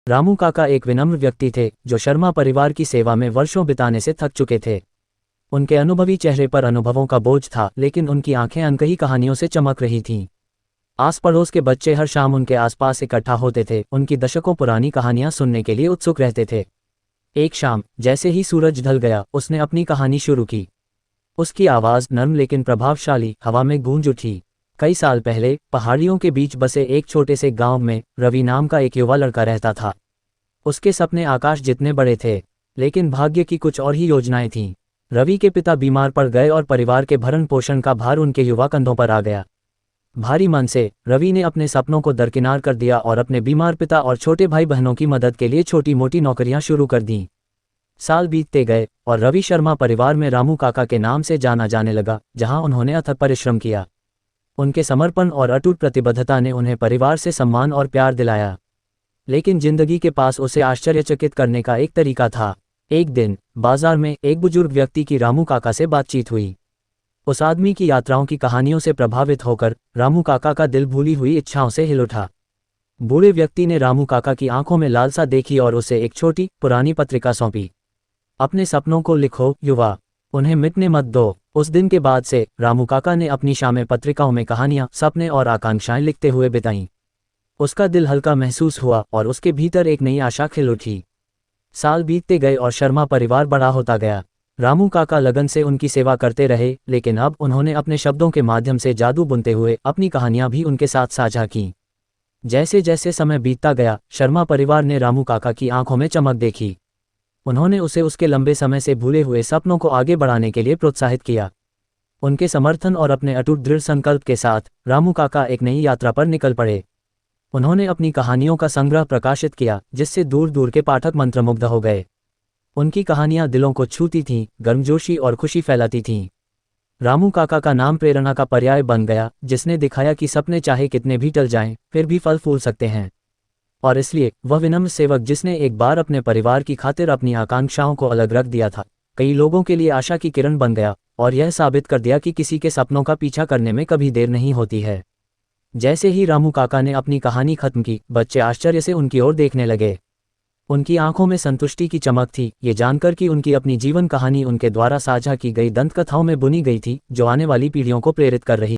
रामू काका एक विनम्र व्यक्ति थे जो शर्मा परिवार की सेवा में वर्षों बिताने से थक चुके थे। उनके अनुभवी चेहरे पर अनुभवों का बोझ था, लेकिन उनकी आंखें अनकही कहानियों से चमक रही थीं। आस पड़ोस के बच्चे हर शाम उनके आसपास इकट्ठा होते थे, उनकी दशकों पुरानी कहानियां सुनने के लिए उत्सुक रहते थे। एक शाम जैसे ही सूरज ढल गया, उसने अपनी कहानी शुरू की। उसकी आवाज़ नर्म लेकिन प्रभावशाली हवा में गूंज उठी। कई साल पहले पहाड़ियों के बीच बसे एक छोटे से गांव में रवि नाम का एक युवा लड़का रहता था। उसके सपने आकाश जितने बड़े थे, लेकिन भाग्य की कुछ और ही योजनाएं थीं। रवि के पिता बीमार पड़ गए और परिवार के भरण पोषण का भार उनके युवा कंधों पर आ गया। भारी मन से रवि ने अपने सपनों को दरकिनार कर दिया और अपने बीमार पिता और छोटे भाई बहनों की मदद के लिए छोटी मोटी नौकरियां शुरू कर दीं। साल बीतते गए और रवि शर्मा परिवार में रामू काका के नाम से जाना जाने लगा, जहां उन्होंने अथक परिश्रम किया। उनके समर्पण और अटूट प्रतिबद्धता ने उन्हें परिवार से सम्मान और प्यार दिलाया। लेकिन जिंदगी के पास उसे आश्चर्यचकित करने का एक तरीका था। एक दिन बाजार में एक बुजुर्ग व्यक्ति की रामू काका से बातचीत हुई। उस आदमी की यात्राओं की कहानियों से प्रभावित होकर रामू काका का दिल भूली हुई इच्छाओं से हिल उठा। बूढ़े व्यक्ति ने रामू काका की आंखों में लालसा देखी और उसे एक छोटी पुरानी पत्रिका सौंपी। अपने सपनों को लिखो युवा, उन्हें मिटने मत दो। उस दिन के बाद से रामू काका ने अपनी शामें पत्रिकाओं में कहानियां, सपने और आकांक्षाएं लिखते हुए बिताईं। उसका दिल हल्का महसूस हुआ और उसके भीतर एक नई आशा खिल उठी। साल बीतते गए और शर्मा परिवार बड़ा होता गया। रामू काका लगन से उनकी सेवा करते रहे, लेकिन अब उन्होंने अपने शब्दों के माध्यम से जादू बुनते हुए अपनी कहानियां भी उनके साथ साझा कीं। जैसे जैसे समय बीतता गया, शर्मा परिवार ने रामू काका की आंखों में चमक देखी। उन्होंने उसे उसके लंबे समय से भूले हुए सपनों को आगे बढ़ाने के लिए प्रोत्साहित किया। उनके समर्थन और अपने अटूट दृढ़ संकल्प के साथ रामू काका एक नई यात्रा पर निकल पड़े। उन्होंने अपनी कहानियों का संग्रह प्रकाशित किया, जिससे दूर दूर के पाठक मंत्रमुग्ध हो गए। उनकी कहानियां दिलों को छूती थीं, गर्मजोशी और खुशी फैलाती थीं। रामू काका का नाम प्रेरणा का पर्याय बन गया, जिसने दिखाया कि सपने चाहे कितने भी टल जाएं, फिर भी फल फूल सकते हैं। और इसलिए वह विनम्र सेवक जिसने एक बार अपने परिवार की खातिर अपनी आकांक्षाओं को अलग रख दिया था, कई लोगों के लिए आशा की किरण बन गया और यह साबित कर दिया कि किसी के सपनों का पीछा करने में कभी देर नहीं होती है। जैसे ही रामू काका ने अपनी कहानी खत्म की, बच्चे आश्चर्य से उनकी ओर देखने लगे। उनकी आंखों में संतुष्टि की चमक थी, ये जानकर कि उनकी अपनी जीवन कहानी उनके द्वारा साझा की गई दंतकथाओं में बुनी गई थी, जो आने वाली पीढ़ियों को प्रेरित कर रही